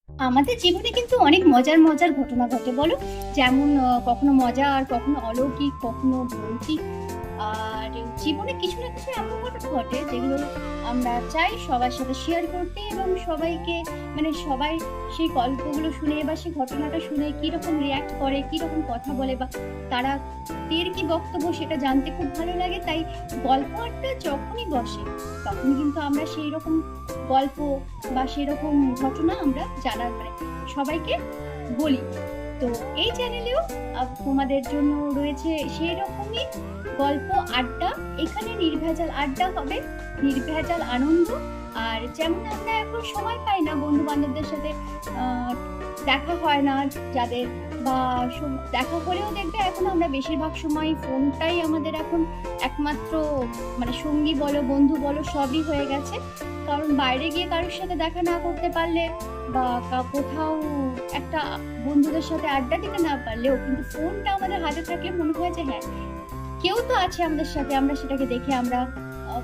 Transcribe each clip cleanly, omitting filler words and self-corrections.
আমাদের জীবনে কিন্তু অনেক মজার মজার ঘটনা ঘটে, বলো। যেমন কখনো মজা, আর কখনো অলৌকিক, কখনো ভৌতিক। আর জীবনে কিছু না কিছু এমন ঘটনা ঘটে যেগুলো আমরা চাই সবার সাথে শেয়ার করতে, এবং সবাইকে মানে সবাই সেই গল্পগুলো শুনে বা সেই ঘটনাটা শুনে কিরকম রিয়াক্ট করে, কিরকম কথা বলে, বা তারা দের কি বক্তব্য সেটা জানতে খুব ভালো লাগে। তাই গল্প আড্ডা যখনই বসে তখনই কিন্তু আমরা সেই রকম গল্প বা সেরকম ঘটনা আমরা জানার মানে সবাইকে বলি। তো এই চ্যানেলেও তোমাদের জন্য রয়েছে সেই রকমই গল্প আড্ডা। এখানে নির্ভেজাল আড্ডা হবে, নির্ভেজাল আনন্দ। আর যেমন আমরা এখন সময় পাই না বন্ধু বান্ধবদের সাথে আহ, দেখা হয় না যাদের, বা দেখা হলেও দেখবে এখন আমরা বেশিরভাগ সময় ফোনটাই আমাদের এখন একমাত্র মানে সঙ্গী বলো, বন্ধু বলো, সবই হয়ে গেছে। কারণ বাইরে গিয়ে কারোর সাথে দেখা না করতে পারলে, বা কোথাও একটা বন্ধুদের সাথে আড্ডা দিতে না পারলেও কিন্তু ফোনটা আমাদের হাতে থাকলে মনে হয় যে হ্যাঁ, কেউ তো আছে আমাদের সাথে, আমরা সেটাকে দেখে আমরা আহ,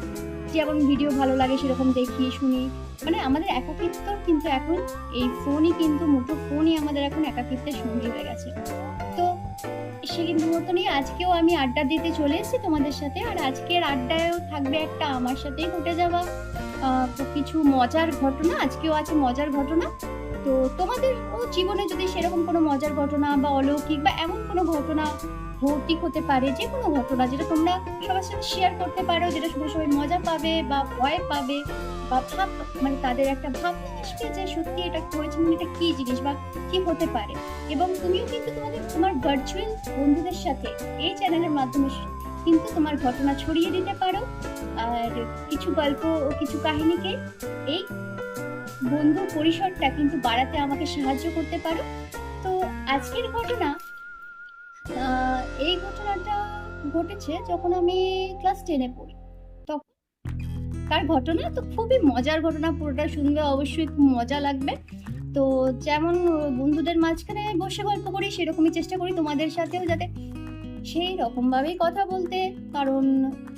যেমন ভিডিও ভালো লাগে সেরকম দেখি শুনি। মানে আমাদের একাকিত্ব কিন্তু এখন এই ফোনই, কিন্তু মুঠো ফোনই আমাদের এখন একাকিত্বের সঙ্গী হয়ে গেছে। তো সেই মতনই আজকেও আমি আড্ডা দিতে চলে এসেছি তোমাদের সাথে। আর আজকের আড্ডায়ও থাকবে একটা আমার সাথেই ঘটে যাওয়া কিছু মজার ঘটনা। আজকেও আছে মজার ঘটনা। তো তোমাদের জীবনে যদি সেরকম কোনো মজার ঘটনা বা অলৌকিক বা এমন কোনো ঘটনা, ভৌতিক হতে পারে, যে কোনো ঘটনা যেটা তোমরা সবার সাথে শেয়ার করতে পারো, যেটা শুনে সবাই মজা পাবে বা ভয় পাবে, বা ভাব মানে তাদের একটা ভাবনা আসবে যে সত্যি এটা হয়েছে, মানে এটা কি জিনিস বা কি হতে পারে। এবং তুমিও কিন্তু তোমার ভার্চুয়াল বন্ধুদের সাথে এই চ্যানেলের মাধ্যমে কিন্তু তোমার ঘটনা ছড়িয়ে দিতে পারো। আর কিছু গল্প ও কিছু কাহিনীকে এই বন্ধু পরিসরটা কিন্তু বাড়াতে আমাকে সাহায্য করতে পারো। তো আজকের ঘটনা, এই ঘটনাটা ঘটেছে যখন আমি ক্লাস 10-এ পড়ি। তখন তার ঘটনা তো খুবই মজার ঘটনা, পুরোটা শুনবে অবশ্যই খুব মজা লাগবে। তো যেমন বন্ধুদের মাঝখানে বসে গল্প করি, সেরকমই চেষ্টা করি তোমাদের সাথেও যাতে সেই রকম ভাবেই কথা বলতে। কারণ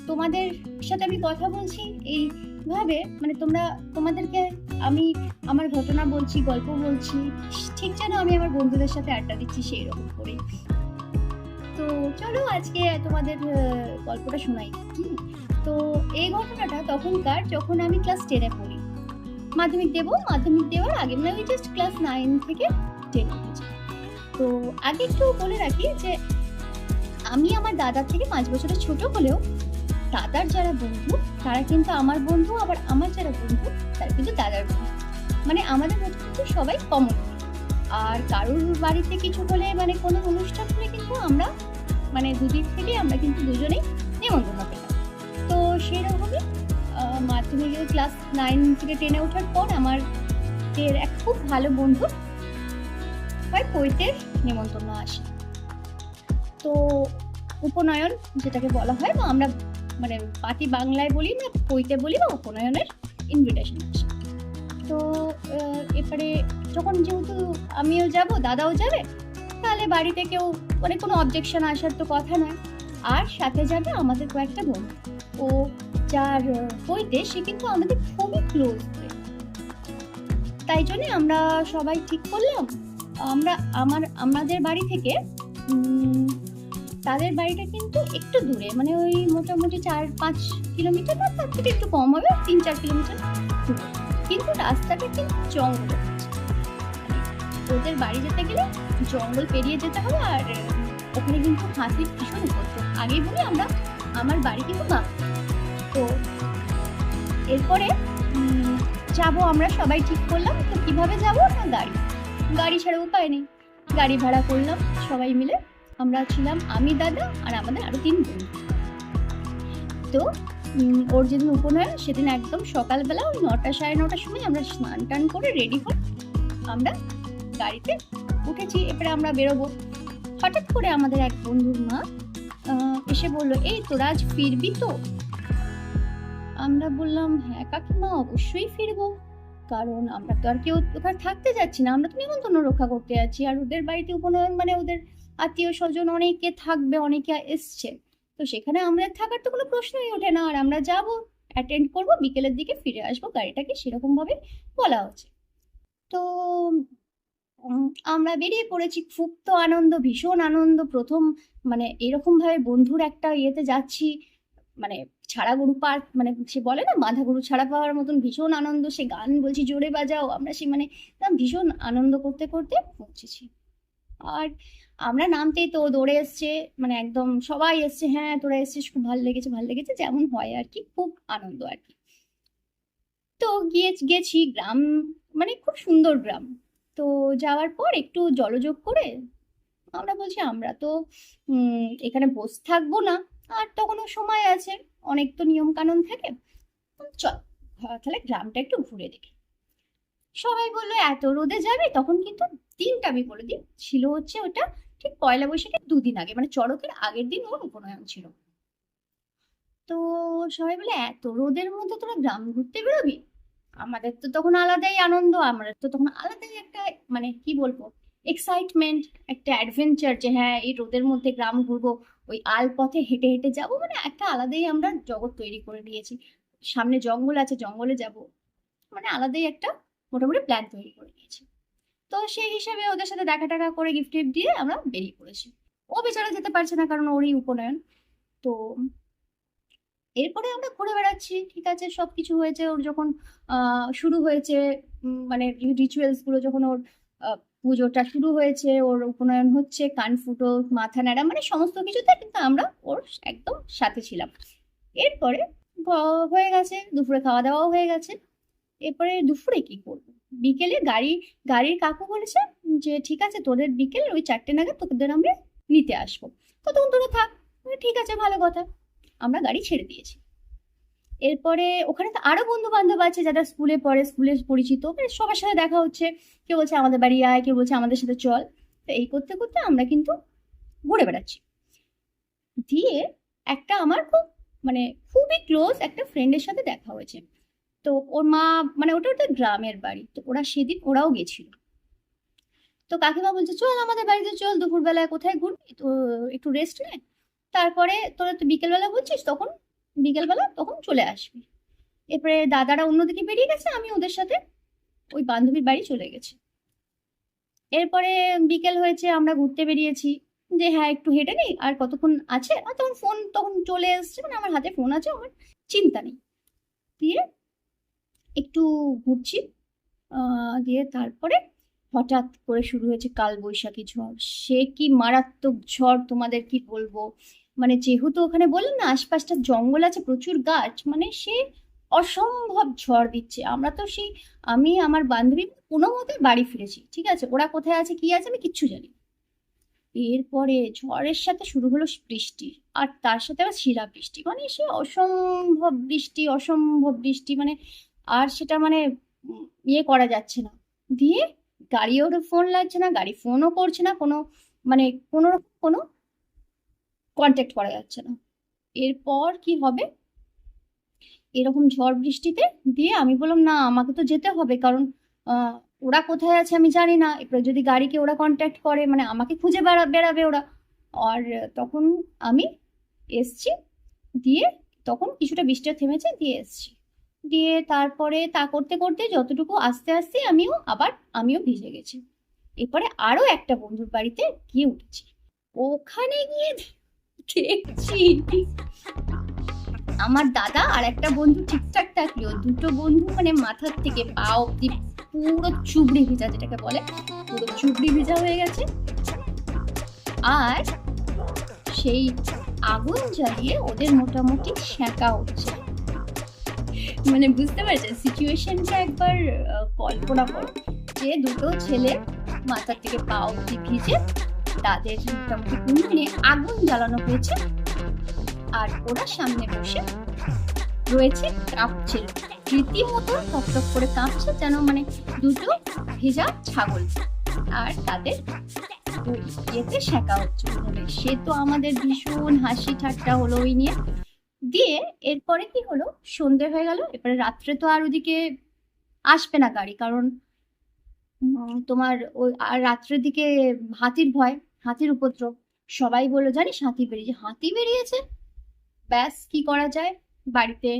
তোমাদের সাথে আমি কথা বলছি এইভাবে, মানে তোমাদেরকে আমি আমার ঘটনা বলছি, গল্প বলছি, ঠিক যেন আমি আমার বন্ধুদের সাথে আড্ডা দিচ্ছি সেই রকম করে। তো চলো আজকে তোমাদের গল্পটা শোনাই কি। তো এই ঘটনাটা তখনকার, যখন আমি ক্লাস 10-এ পড়ি। মাধ্যমিক দেবো, মাধ্যমিক দেওয়ার আগে, মানে ওই জাস্ট ক্লাস 9 থেকে 10 উঠেছি। তো আগে একটু বলে রাখি যে আমি আমার দাদার থেকে 5 বছরের ছোট হলেও দাদার যারা বন্ধু তারা কিন্তু আমার বন্ধু, আবার আমার যারা বন্ধু তারা কিন্তু দাদার বন্ধু। মানে আমাদের মধ্যে কিন্তু সবাই কমন। আর কারোর বাড়িতে কিছু হলে, মানে কোনো অনুষ্ঠান হলে কিন্তু আমরা মানে দুদিক থেকে আমরা কিন্তু দুজনেই নিমন্ত্রণ পেতাম। তো সেই রকমই মাধ্যমিকের ক্লাস 9 থেকে 10-এ ওঠার পর আমার এক খুব ভালো বন্ধু হয় পৈতের নিমন্ত্রণ আসে। তো উপনয়ন যেটাকে বলা হয়, বা আমরা মানে পাতি বাংলায় বলি না, পৈতে বলি, বা উপনয়নের ইনভিটেশন আসে। তো এবারে যখন যেহেতু আমিও যাব, দাদাও যাবে, তাহলে বাড়িতে কেউ মানে কোনো অবজেকশন আসার তো কথা নয়। আর সাথে যাবে আমাদের কয়েকটা বন্ধু। ও যার বইতে সে কিন্তু আমাদের খুবই ক্লোজ। তাই জন্য আমরা সবাই ঠিক করলাম, আমরা আমাদের বাড়ি থেকে তাদের বাড়িটা কিন্তু একটু দূরে, মানে ওই মোটামুটি 4-5 কিলোমিটার, বা তার থেকে একটু কম হবে, 3-4 কিলোমিটার দূরে। কিন্তু রাস্তাটা কিন্তু জঙ্গল, ওদের বাড়ি যেতে গেলে জঙ্গল পেরিয়ে যেতে হবে। আর ওখানে কিন্তু হাতির ভীষণ উপদ্রব। আগেই বলি আমরা, আমার বাড়ি কিন্তু বাঁ। তো এরপরে যাব, আমরা সবাই ঠিক করলাম তো কিভাবে যাব না, গাড়ি ছাড়া উপায় নেই। গাড়ি ভাড়া করলাম সবাই মিলে। আমরা ছিলাম আমি, দাদা, আর আমাদের আরো 3 বন্ধু। তো ওর যেদিন উপনয়ন সেদিন একদম সকালবেলা ওই 9টা-9:30টার সময় আমরা স্নান টান করে রেডি হয়ে আমরা গাড়িতে উঠেছি। এবারে আমরা বেরোবো। হঠাৎ করে আমাদের এক বন্ধুর মা এসে বললো, এই তোরা আজ ফিরবি তো? আমরা বললাম, হ্যাঁ কাকিমা, অবশ্যই ফিরবো। কারণ আমরা তো আর কেউ ওখানে থাকতে যাচ্ছি না, আমরা তো নিমন্ত্রণ রক্ষা করতে যাচ্ছি। আর ওদের বাড়িতে উপনয়ন মানে ওদের আত্মীয় স্বজন অনেকে থাকবে, অনেকে এসছে। তো সেখানে আমাদের থাকার তো কোনো প্রশ্নই ওঠে না। আর আমরা যাবো, অ্যাটেন্ড করবো, বিকেলের দিকে ফিরে আসবো, গাড়িটাকে সেরকম ভাবে বলা হচ্ছে। তো আমরা বেরিয়ে পড়েছি। খুব তো আনন্দ, ভীষণ আনন্দ। প্রথম মানে এরকম ভাবে বন্ধুর একটা ইয়েতে যাচ্ছি, মানে ছাড়া গরু পার, মানে সে বলে না বাঁধা গরু ছাড়া পাওয়ার মতন ভীষণ আনন্দ। সে গান বলছি জোরে বাজাও, আমরা সে মানে একদম ভীষণ আনন্দ করতে করতে পৌঁছেছি। আর আমরা নামতেই তো দৌড়ে এসছে, মানে একদম সবাই এসছে, হ্যাঁ তোরা এসছিস, খুব ভালো লেগেছে, ভালো লেগেছে, যেমন হয় আর কি, খুব আনন্দ আর কি। তো গেছি গ্রাম, মানে খুব সুন্দর গ্রাম। তো যাওয়ার পর একটু জলযোগ করে আমরা বলছি আমরা তো এখানে বসে থাকবো না, আর তখনও সময় আছে, অনেক তো নিয়ম কানুন থাকে, চল তাহলে গ্রামটা একটু ঘুরে দেখি। সবাই বললো এত রোদে যাবে, তখন কিন্তু দিনটা আমি বলে দিই ছিল হচ্ছে ওটা ঠিক পয়লা বৈশাখের 2 দিন আগে, মানে চড়কের আগের দিন ওর উপনয়ন ছিল। তো সবাই বলে এত রোদের মধ্যে তোরা গ্রাম ঘুরতে বেরোবি? আমাদের তো তখন আলাদাই আনন্দ, আমাদের তো তখন আলাদাই একটা, মানে কি বলবো, এক্সাইটমেন্ট, একটা অ্যাডভেঞ্চার, যে হ্যাঁ এই রোদের মধ্যে গ্রাম ঘুরবো, ওই আল পথে হেঁটে হেঁটে যাবো, মানে একটা আলাদাই আমরা জগৎ তৈরি করে নিয়েছি। সামনে জঙ্গল আছে, জঙ্গলে যাব, মানে আলাদাই একটা মোটামুটি প্ল্যান তৈরি করে নিয়েছি। তো সেই হিসাবে ওদের সাথে দেখা টাকা করে গিফট টিফট দিয়ে আমরা বেরিয়ে পড়েছি। ও বেচারা যেতে পারছে না, কারণ ওরই উপনয়ন। তো এরপরে আমরা ঘুরে বেড়াচ্ছি, ঠিক আছে, সবকিছু হয়েছে। ওর যখন শুরু হয়েছে, মানে রিচুয়ালস গুলো যখন ওর পুজোটা শুরু হয়েছে, ওর উপনয়ন হচ্ছে, কান ফুটো, মাথা নাড়া, মানে সমস্ত কিছুতে কিন্তু আমরা ওর একদম সাথে ছিলাম। এরপরে হয়ে গেছে, দুপুরে খাওয়া দাওয়াও হয়ে গেছে। এরপরে দুপুরে কি করবো, বিকেলে গাড়ির কাকু বলেছে যে ঠিক আছে তোদের বিকেল ওই 4টে নাগাদ তোদের আমরা নিতে আসবো, ততক্ষণ তোরা থাক। ঠিক আছে, ভালো কথা। আমরা গাড়ি ছেড়ে দিয়েছি। এরপরে ওখানে তো আরো বন্ধু বান্ধব আছে যারা স্কুলে পড়ে, স্কুলে পরিচিত, মানে সবার সাথে দেখা হচ্ছে। কেউ বলছে আমাদের বাড়ি আয়, কেউ বলছে আমাদের সাথে চল। তো এই করতে করতে আমরা কিন্তু ঘুরে বেড়াচ্ছি। দিয়ে একটা আমার খুব, মানে খুবই ক্লোজ একটা ফ্রেন্ডের সাথে দেখা হয়েছে। তো ওর মা, মানে ওটা ওদের গ্রামের বাড়ি, তো ওরা সেদিন ওরাও গেছিল। তো কাকিমা বলছে চল আমাদের বাড়িতে চল, দুপুরবেলায় কোথায় ঘুরবি, তো একটু রেস্ট নে, তারপরে তোরা তো বিকেলবেলা বলছিস, তখন বিকেলবেলা তখন চলে আসবি। এরপরে দাদারা অন্যদিকে বেরিয়ে গেছে, আমি ওদের সাথে ওই বান্ধবীর বাড়ি চলে গেছি। এরপরে বিকেল হয়েছে, আমরা ঘুরতে বেরিয়েছি, যে হ্যাঁ একটু হেঁটে নিই, আর কতক্ষণ আছে, আর তখন ফোন তখন চলে এসছে, মানে আমার হাতে ফোন আছে, আমার চিন্তা নেই। দিয়ে একটু ঘুরছি, দিয়ে তারপরে হঠাৎ করে শুরু হয়েছে কাল বৈশাখী ঝড়। সে কি মারাত্মক ঝড়, তোমাদের কি বলবো। মানে যেহেতু ওখানে বললাম না আশপাশটা জঙ্গল আছে, প্রচুর গাছ, মানে সে অসম্ভব ঝড় দিচ্ছে। আমরা তো সেই, আমি আমার বান্ধবী কোনো মতে বাড়ি ফিরেছি, ঠিক আছে, ওরা কোথায় আছে কি আছে আমি কিচ্ছু জানি না। এরপরে ঝড়ের সাথে শুরু হলো বৃষ্টি, আর তার সাথে আবার শিলা বৃষ্টি, মানে সে অসম্ভব বৃষ্টি, অসম্ভব বৃষ্টি, মানে আর সেটা মানে ইয়ে করা যাচ্ছে না। দিয়ে গাড়িও ফোন লাগছে না, গাড়ি ফোনও করছে না, কোনো মানে কোনো রকম কোনো কন্ট্যাক্ট করা যাচ্ছে না। এরপর কি হবে এরকম ঝড় বৃষ্টিতে? দিয়ে আমি বললাম না আমাকে তো যেতে হবে, কারণ ওরা কোথায় আছে আমি জানি না, এবার যদি গাড়িকে ওরা কন্ট্যাক্ট করে মানে আমাকে খুঁজে বেড়াবে ওরা। আর তখন আমি এসছি, দিয়ে তখন কিছুটা বৃষ্টিটা থেমেছে, দিয়ে এসছি। দিয়ে তারপরে তা করতে করতে যতটুকু আস্তে আস্তে আমিও ভিজে গেছি। এরপরে আরো একটা বন্ধুর বাড়িতে গিয়ে উঠেছি। ওখানে গিয়ে দেখছি আমার দাদা আর একটা বন্ধু ঠিকঠাক থাকলেও দুটো বন্ধু মানে মাথার থেকে পা অব্দি পুরো চুবড়ি ভেজা, যেটাকে বলে পুরো চুবড়ি ভেজা হয়ে গেছে। আর সেই আগুন জ্বালিয়ে ওদের মোটামুটি সেঁকা হচ্ছে। মানে বুঝতে পারছেন সিচুয়েশনটা একবার কল্পনা করো, যে দুটো ছেলে মাথার থেকে পা অব্দি ভিজে, তাদের মোটামুটি উনুনে আগুন জ্বালানো হয়েছে, আর ওরা সামনে বসে রয়েছে, কাঁপছে রীতিমতো টকটক করে কাঁপছে, যেন মানে দুটো ভেজা ছাগল, আর তাদের ইয়েতে সেঁকা হচ্ছে উনুনে। সে তো আমাদের ভীষণ হাসি ঠাট্টা হলো ওই নিয়ে। দিয়ে এরপরে কি হলো, সন্ধে হয়ে গেল। এরপরে রাত্রে তো আর ওদিকে আসবে না গাড়ি, কারণ তোমার ওই আর রাত্রের দিকে হাতির ভয়, হাতির উপদ্রব। সবাই বললো জানিস হাতি বেরিয়েছে, হাতি বেরিয়েছে, ব্যাস কি করা যায়, বাড়িতে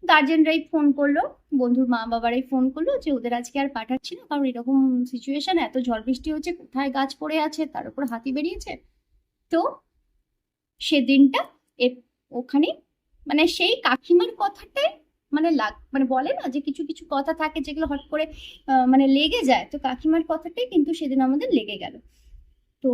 গার্জেনরাই ফোন করলো, বন্ধুর মা বাবারাই ফোন করলো যে ওদের আজকে আর পাঠাচ্ছি না, কারণ এরকম সিচুয়েশন, এত ঝড় বৃষ্টি হচ্ছে, কোথায় গাছ পড়ে আছে, তার উপর হাতি বেরিয়েছে। তো সেদিনটা ওখানে মানে সেই কাকিমার কথাটাই মানে মানে বলে না যে কিছু কিছু কথা থাকে যেগুলো হট করে মানে লেগে যায়, তো কাকিমার কথাটাই কিন্তু সেদিন আমাদের লেগে গেল। তো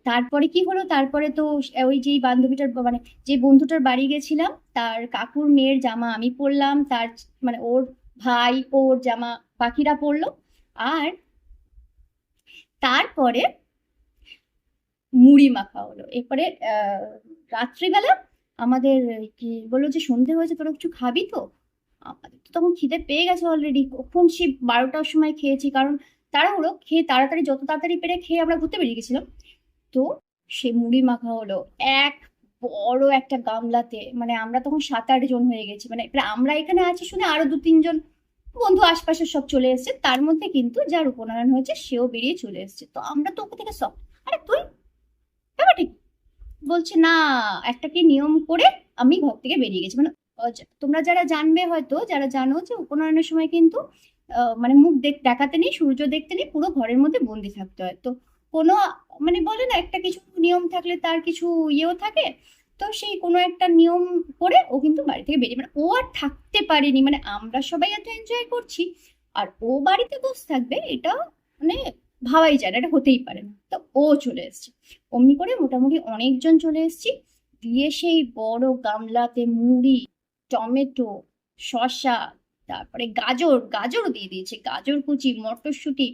তারপরে কি হলো, তারপরে তো ওই যেই বান্ধবীটার মানে যে বন্ধুটার বাড়ি গেছিলাম, তার কাকুর মেয়ের জামা আমি পরলাম, তার মানে ওর ভাই ওর জামা বাকিরা পরলো। আর তারপরে মুড়ি মাখা হলো। এরপরে রাত্রিবেলা আমাদের কি বললো যে সন্ধে হয়েছে, তোরা কিছু খাবি তো? আমাদের তো তখন খিদে পেয়ে গেছে অলরেডি, কখন সে 12টার সময় খেয়েছি, কারণ তাড়াহুড়ো খেয়ে তাড়াতাড়ি যত তাড়াতাড়ি পেরে খেয়ে আমরা ঘুরতে বেরিয়ে গেছিলাম। তো সে মুড়ি মাখা হলো এক বড় একটা গামলাতে, মানে আমরা তখন 7-8 জন হয়ে গেছি, মানে এবার আমরা এখানে আছি শুনে আরো 2-3 জন বন্ধু আশপাশের সব চলে এসেছে, তার মধ্যে কিন্তু যার উপনয়ন হয়েছে সেও বেরিয়ে চলে এসেছে। তো আমরা তো ওকে থেকে সব, আরে তুই ব্যাপার ঠিক বলছে না, একটা কি নিয়ম করে আমি ঘর থেকে বেরিয়ে গেছি, মানে তোমরা যারা জানবে, হয়তো যারা জানো যে উপনয়নের সময় কিন্তু মানে মুখ দেখাতে নেই, সূর্য দেখতে নেই, পুরো ঘরের মধ্যে বন্দি থাকতে হয়। তো কোনো মানে বলে না একটা কিছু নিয়ম থাকলে তার কিছু ইয়েও থাকে, তো সেই কোনো একটা নিয়ম করে ও কিন্তু বাড়ি থেকে বেরিয়ে, মানে ও আর থাকতে পারেনি, মানে আমরা সবাই এত এনজয় করছি আর ও বাড়িতে বসে থাকবে, এটা মানে ভাবাই যায় না, এটা হতেই পারে না। তো ও চলে এসেছে, অমনি করে মোটামুটি অনেকজন চলে এসেছি, দিয়ে সেই বড় গামলাতে মুড়ি, টমেটো, শসা, তারপরে গাজর, গাজর দিয়ে দিয়েছে, গাজর কুচি, মটরশুঁটি,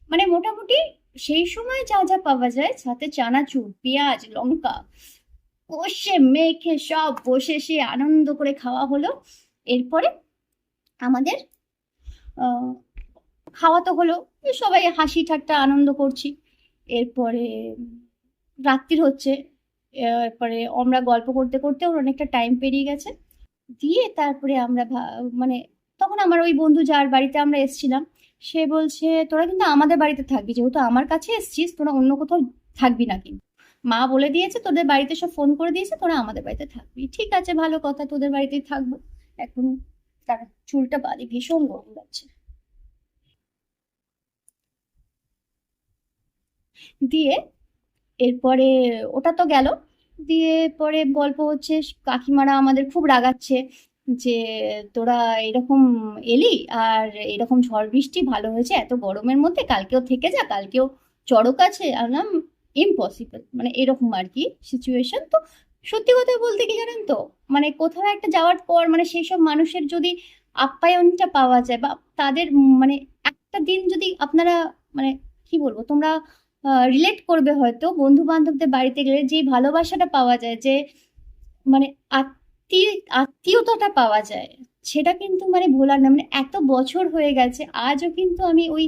মানে মোটামুটি সেই সময় যা যা পাওয়া যায়, সাথে চানাচুর, পেঁয়াজ, লঙ্কা, কষে মেখে সব বসে সে আনন্দ করে খাওয়া হলো। এরপরে আমাদের আহ খাওয়া তো হলো, সবাই হাসি ঠাট্টা আনন্দ করছি। এরপরে রাত্রির হচ্ছে, এরপরে আমরা গল্প করতে করতে ওর অনেকটা টাইম পেরিয়ে গেছে। দিয়ে তারপরে আমরা মানে তখন আমার ওই বন্ধু যার বাড়িতে আমরা এসেছিলাম, সে বলছে তোরা কিন্তু আমাদের বাড়িতে থাকবি, যেহেতু আমার কাছে এসছিস, তোরা অন্য কোথাও থাকবি না কিন্তু, মা বলে দিয়েছে, তোদের বাড়িতে সব ফোন করে দিয়েছে, তোরা আমাদের বাড়িতে থাকবি। ঠিক আছে, ভালো কথা, তোদের বাড়িতেই থাকবো। এখন তার চুলটা বাঁধি, ভীষণ গরম লাগছে। দিয়ে এরপরে ওটা তো গেল, দিয়ে পরে গল্প হচ্ছে, কাকিমারা আমাদের খুব রাগাচ্ছে যে তোরা এরকম এলি, আর এরকম ঝড় বৃষ্টি ভালো হয়েছে এত গরমের মধ্যে, কালকেও থেকে যা, কালকেও চড়ক আছে। আনাম ইম্পসিবল, মানে এরকম আর কি সিচুয়েশন। তো সত্যি কথা বলতে কি জানেন তো, মানে কোথাও একটা যাওয়ার পর মানে সেই সব মানুষের যদি আপ্যায়নটা পাওয়া যায়, বা তাদের মানে একটা দিন যদি আপনারা মানে কি বলবো, তোমরা রিলেট করবে হয়তো, বন্ধু বান্ধবদের বাড়িতে গেলে যে ভালোবাসাটা পাওয়া যায়, যে মানে আত্মীয়তাটা পাওয়া যায়, সেটা কিন্তু মানে ভোলার না। মানে এত বছর হয়ে গেছে, আজও কিন্তু আমি ওই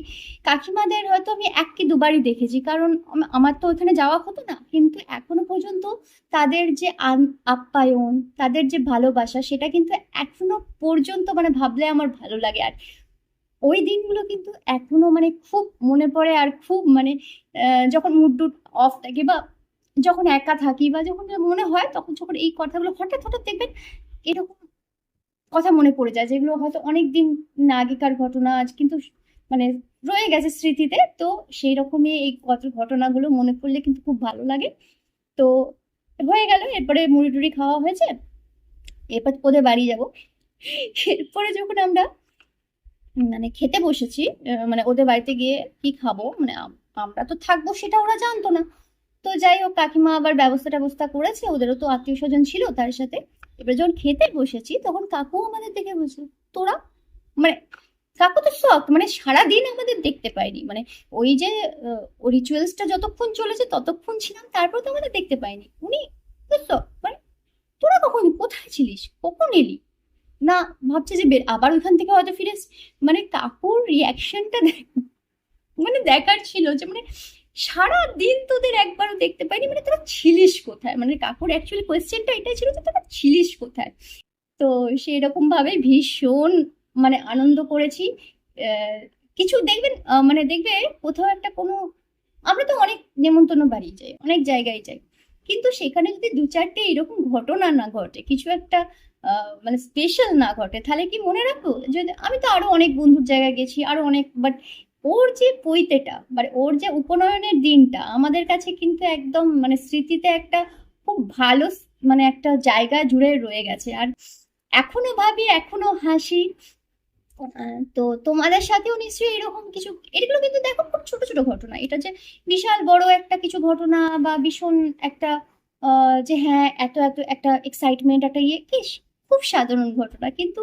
কাকিমাদের হয়তো আমি 1 কি 2বারই দেখেছি, কারণ আমার তো ওখানে যাওয়া হতো না, কিন্তু এখনো পর্যন্ত তাদের যে আপ্যায়ন, তাদের যে ভালোবাসা, সেটা কিন্তু এখনো পর্যন্ত মানে ভাবলে আমার ভালো লাগে। আর ওই দিনগুলো কিন্তু এখনো মানে খুব মনে পড়ে, আর খুব মানে যখন মুড টুড অফ থাকে, বা যখন একা থাকি, বা যখন মনে হয়, তখন যখন এই কথাগুলো হঠাৎ হঠাৎ দেখবেন এরকম কথা মনে পড়ে যায়, যেগুলো হয়তো অনেক দিন না আগেকার ঘটনা, আজ কিন্তু মানে রয়ে গেছে স্মৃতিতে। তো সেই রকমই এই কত ঘটনাগুলো মনে পড়লে কিন্তু খুব ভালো লাগে। তো হয়ে গেল, এরপরে মুড়ি টুড়ি খাওয়া হয়েছে, এরপর ওদের বাড়ি যাব। এরপরে যখন আমরা মানে খেতে বসেছি, মানে ওদের বাড়িতে গিয়ে কি খাবো, মানে আমরা তো থাকবো সেটা ওরা জানতো না। তো যাই হোক, কাকিমা আবার ব্যবস্থা ট্যবস্থা করেছে, ওদেরও তো আত্মীয় স্বজন ছিল তার সাথে। এবার যখন খেতে বসেছি, তখন কাকু আমাদের দেখে বলছে তোরা, মানে কাকু তো শখ, মানে সারাদিন আমাদের দেখতে পাইনি, মানে ওই যে রিচুয়ালসটা যতক্ষণ চলেছে ততক্ষণ ছিলাম, তারপর তো আমাদের দেখতে পাইনি উনি। বুঝছো, মানে তোরা কখন কোথায় ছিলিস, কখন এলি না, ভাবছে যে আবার ওইখান থেকে হয়তো ফিরে মানে কাকুর রিয়াকশনটা মানে দেখার ছিল, যে মানে সারা দিন তোদের একবারও দেখতে পাইনি, মানে তোরা ছিলিস কোথায়, মানে কাকুর অ্যাকচুয়ালি কোয়েশ্চেনটা এটাই ছিল যে তোরা ছিলিস কোথায়। তো সেরকম ভাবে ভীষণ মানে আনন্দ করেছি। কিছু দেখবেন মানে দেখবে কোথাও একটা কোনো, আমরা তো অনেক নেমন্তন্ন বাড়ি যাই, অনেক জায়গায় যাই, কিন্তু সেখানে যদি দু চারটে এরকম ঘটনা না ঘটে, কিছু একটা মানে স্পেশাল না ঘটে, তাহলে কি মনে রাখবো? যদি আমি তো আরো অনেক বন্ধুর জায়গায় গেছি, আরো অনেক, বাট ওর যে পৈতেটা, মানে ওর যে উপনয়নের দিনটা আমাদের কাছে কিন্তু একদম মানে স্মৃতিতে একটা খুব ভালো মানে একটা জায়গা জুড়ে রয়ে গেছে। আর এখনো ভাবি, এখনো হাসি। তো তোমাদের সাথেও নিশ্চয়ই এরকম কিছু, এগুলো কিন্তু দেখো খুব ছোট ছোট ঘটনা, এটা যে বিশাল বড় একটা কিছু ঘটনা বা ভীষণ একটা যে হ্যাঁ এত এত একটা এক্সাইটমেন্ট, একটা ইয়ে কি, খুব সাধারণ ঘটনা, কিন্তু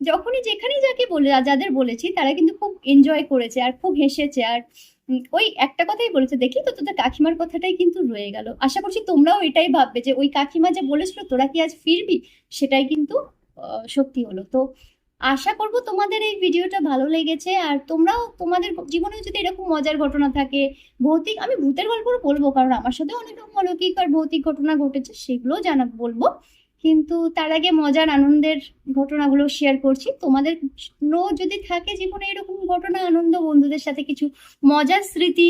যখনই যেখানেই যাকে বলে যাদের বলেছি তারা কিন্তু খুব এনজয় করেছে আর খুব হেসেছে। আর ওই একটা কথাই বলেছে, দেখি তো তোদের কাকিমার কথাটাই কিন্তু রয়ে গেল। আশা করছি তোমরাও এটাই ভাববে যে ওই কাকিমা যে বলেছিল তোরা কি আজ ফিরবি, সেটাই কিন্তু সত্যি হলো। তো আশা করব তোমাদের এই ভিডিওটা ভালো লেগেছে, আর তোমরাও তোমাদের জীবনে যদি এরকম মজার ঘটনা থাকে, ভৌতিক, আমি ভূতের গল্পও বলবো কারণ আমার সাথে অনেক রকম অলৌকিক আর ভৌতিক ঘটনা ঘটেছে, সেগুলোও বলবো। কিন্তু তার আগে মজার আনন্দের ঘটনাগুলো শেয়ার করছি। তোমাদের যদি থাকে জীবনে এরকম ঘটনা, আনন্দ, বন্ধুদের সাথে কিছু মজার স্মৃতি,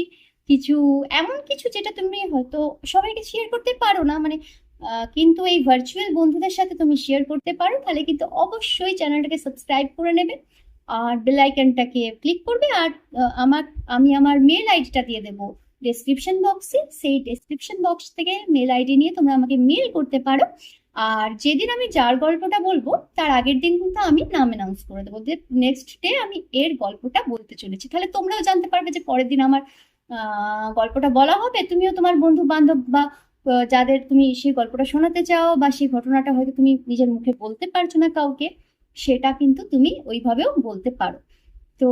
কিছু এমন কিছু যেটা তুমি হয়তো সবাইকে শেয়ার করতে পারো না, মানে কিন্তু এই ভার্চুয়াল বন্ধুদের সাথে তুমি শেয়ার করতে পারো, তাহলে কিন্তু অবশ্যই চ্যানেলটাকে সাবস্ক্রাইব করে নেবে আর বেল আইকনটাকে ক্লিক করবে। আর আমি আমার মেল আইডিটা দিয়ে দেবো ডেসক্রিপশন বক্সে, সেই ডেসক্রিপশন বক্স থেকে মেল আইডি নিয়ে তোমরা আমাকে মেল করতে পারো। আর যেদিন আমি যার গল্পটা বলবো তার আগের দিন কিন্তু আমি নাম অ্যানাউন্স করে দেবো যে নেক্সট ডে আমি এর গল্পটা বলতে চলেছি, তাহলে তোমরাও জানতে পারবে যে পরের দিন আমার গল্পটা বলা হবে। তুমিও তোমার বন্ধু বান্ধব বা যাদের তুমি সেই গল্পটা শোনাতে চাও বা সেই ঘটনাটা হয়তো তুমি নিজের মুখে বলতে পারছো না কাউকে, সেটা কিন্তু তুমি ওইভাবেও বলতে পারো। তো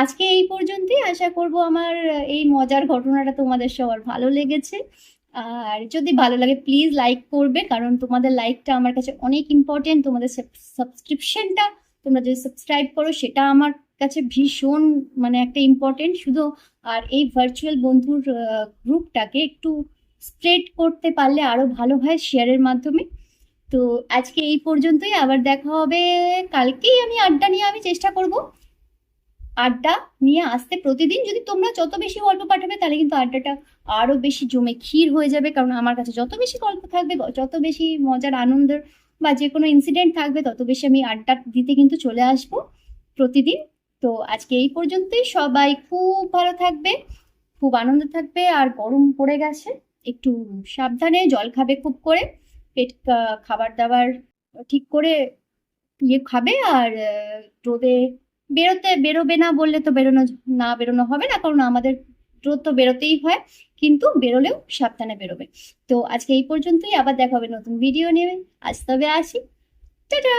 আজকে এই পর্যন্তই। আশা করব আমার এই মজার ঘটনাটা তোমাদের সবার ভালো লেগেছে। আর যদি ভালো লাগে প্লিজ লাইক করবে, কারণ তোমাদের লাইকটা আমার কাছে অনেক ইম্পর্টেন্ট। তোমাদের সাবস্ক্রিপশনটা, তোমরা যদি সাবস্ক্রাইব করো সেটা আমার কাছে ভীষণ মানে একটা ইম্পর্টেন্ট শুধু। আর এই ভার্চুয়াল বন্ধুর গ্রুপটাকে একটু স্প্রেড করতে পারলে আরো ভালো হয় শেয়ারের মাধ্যমে। তো আজকে এই পর্যন্তই, আবার দেখা হবে কালকেই। আড্ডা নিয়ে আমি চেষ্টা করব আড্ডা নিয়ে আসতে প্রতিদিন। যদি তোমরা যত বেশি গল্প পাঠাবে তাহলে কিন্তু আড্ডাটা আরো বেশি জমে ক্ষীর হয়ে যাবে, কারণ আমার কাছে যত বেশি গল্প থাকবে, যত বেশি মজার আনন্দের বা যে কোনো ইনসিডেন্ট থাকবে, তত বেশি আমি আড্ডা দিতে কিন্তু চলে আসবো প্রতিদিন। তো আজকে এই পর্যন্তই। সবাই খুব ভালো থাকবে, খুব আনন্দ থাকবে। আর গরম পড়ে গেছে, একটু সাবধানে জল খাবে খুব করে, পেট খাবার দাবার ঠিক করে ইয়ে খাবে। আর রোদে বেরোবে না বললে তো বেরোনো হবে না, কারণ আমাদের রোদ তো বেরোতেই হয়, কিন্তু বেরোলেও সাবধানে বেরোবে। তো আজকে এই পর্যন্তই, আবার দেখা হবে নতুন ভিডিও নিয়ে। আজ তবে আসি, টাটা।